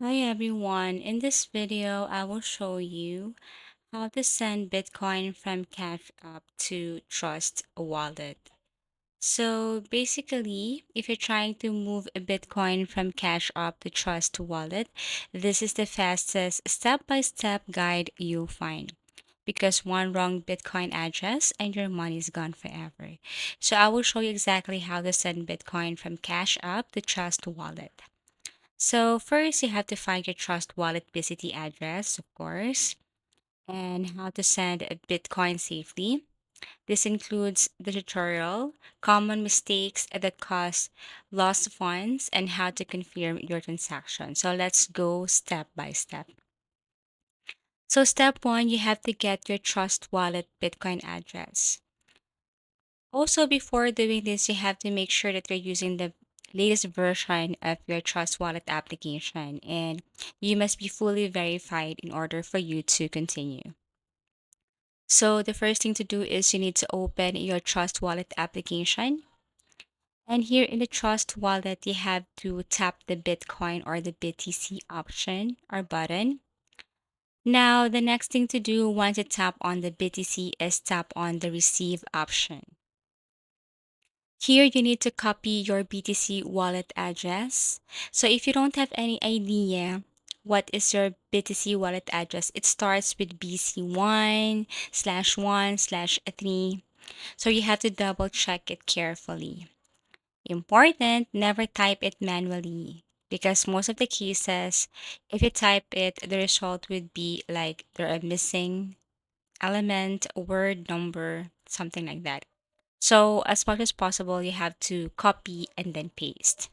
Hi everyone, in this video I will show you how to send Bitcoin from Cash App to Trust Wallet. So basically, if you're trying to move a Bitcoin from Cash App to Trust Wallet, this is the fastest step-by-step guide you'll find. Because one wrong Bitcoin address and your money is gone forever. So I will show you exactly how to send Bitcoin from Cash App to Trust Wallet. So first, you have to find your Trust Wallet BCT address, of course, and how to send a Bitcoin safely. This includes the tutorial, common mistakes that cause lost funds, and how to confirm your transaction. So let's go step by step. So step one, you have to get your Trust Wallet Bitcoin address. Also, before doing this, you have to make sure that you're using the latest version of your Trust Wallet application, and you must be fully verified in order for you to continue. So, the first thing to do is you need to open your Trust Wallet application. And here in the Trust Wallet, you have to tap the Bitcoin or the BTC option or button. Now, the next thing to do once you tap on the BTC is tap on the Receive option. Here, you need to copy your BTC wallet address. So if you don't have any idea what is your BTC wallet address, it starts with BC1/1/3. So you have to double check it carefully. Important, never type it manually because most of the cases, if you type it, the result would be like there are missing element, word, number, something like that. So as much as possible, you have to copy and then paste.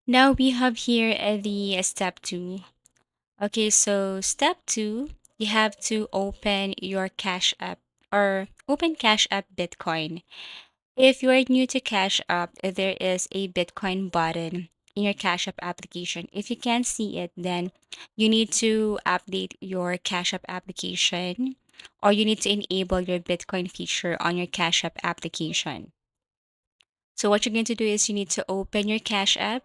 Now we have here the step two. Okay, so step two, you have to open your Cash App or open Cash App Bitcoin. If you are new to Cash App, there is a Bitcoin button in your Cash App application. If you can't see it, then you need to update your Cash App application or you need to enable your Bitcoin feature on your Cash App application. So what you're going to do is you need to open your Cash App,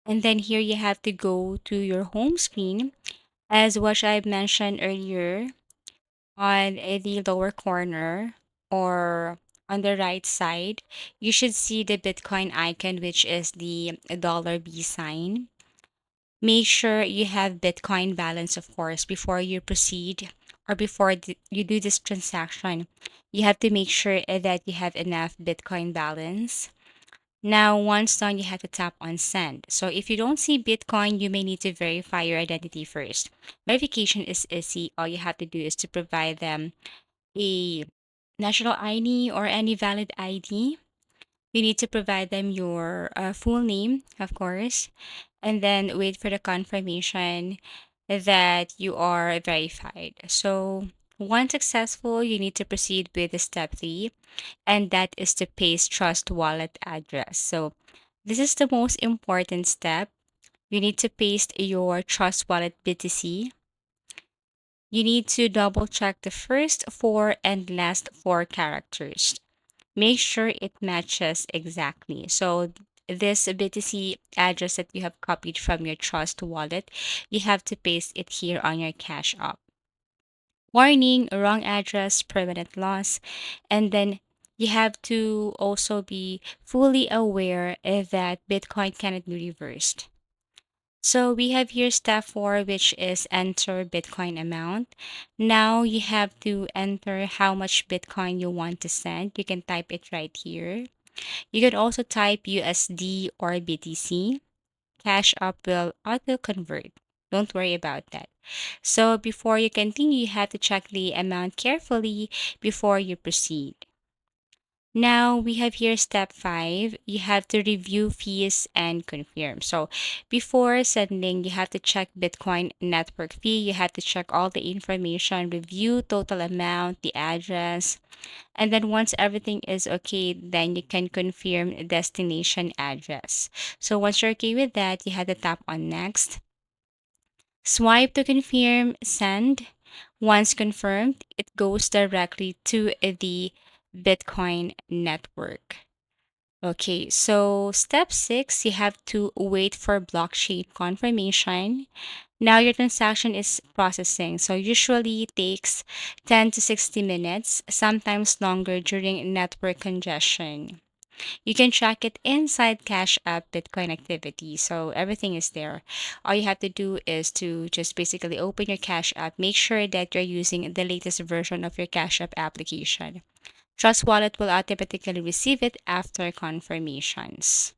and then here you have to go to your home screen. As what I mentioned earlier, on the lower corner or on the right side, you should see the Bitcoin icon, which is the dollar B sign. Make sure you have Bitcoin balance, of course, before you proceed or before you do this transaction. You have to make sure that you have enough Bitcoin balance. Now, once done, you have to tap on send. So if you don't see Bitcoin, you may need to verify your identity first. Verification is easy. All you have to do is to provide them a national ID or any valid ID. You need to provide them your full name, of course, and then wait for the confirmation that you are verified. So once successful, you need to proceed with the step three, and that is to paste trust wallet address. So this is the most important step. You need to paste your trust wallet BTC. You need to double check the first four and last four characters. Make sure it matches exactly. So this BTC address that you have copied from your trust wallet, you have to paste it here on your Cash App. Warning, wrong address, permanent loss. And then you have to also be fully aware that Bitcoin cannot be reversed. So we have here step four, which is enter Bitcoin amount. Now you have to enter how much Bitcoin you want to send. You can type it right here. You can also type USD or BTC. Cash App will auto convert. Don't worry about that. So before you continue, you have to check the amount carefully before you proceed. Now we have here step five. You have to review fees and confirm. So before sending, you have to check Bitcoin network fee. You have to check all the information, review total amount, the address, and then once everything is okay, then you can confirm destination address. So once you're okay with that, you have to tap on next. Swipe to confirm, send. Once confirmed, it goes directly to the Bitcoin network. Okay, so step six, you have to wait for blockchain confirmation. Now your transaction is processing, so usually it takes 10 to 60 minutes, sometimes longer during network congestion. You can track it inside Cash App Bitcoin activity, so everything is there. All you have to do is to just basically open your Cash App, make sure that you're using the latest version of your Cash App application. Trust Wallet will automatically receive it after confirmations.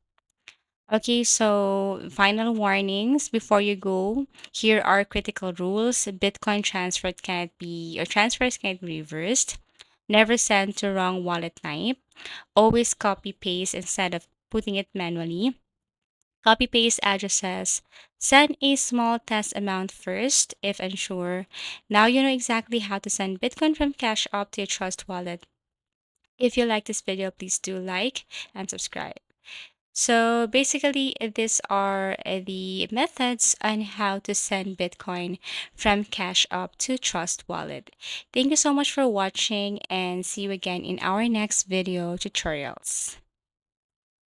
Okay, so final warnings before you go. Here are critical rules. Bitcoin transfers can't be reversed. Never send to wrong wallet type. Always copy paste instead of putting it manually. Copy paste addresses. Send a small test amount first if unsure. Now you know exactly how to send Bitcoin from Cash App to your Trust Wallet. If you like this video, please do like and subscribe. So basically, these are the methods on how to send Bitcoin from Cash App to Trust Wallet. Thank you so much for watching and see you again in our next video tutorials.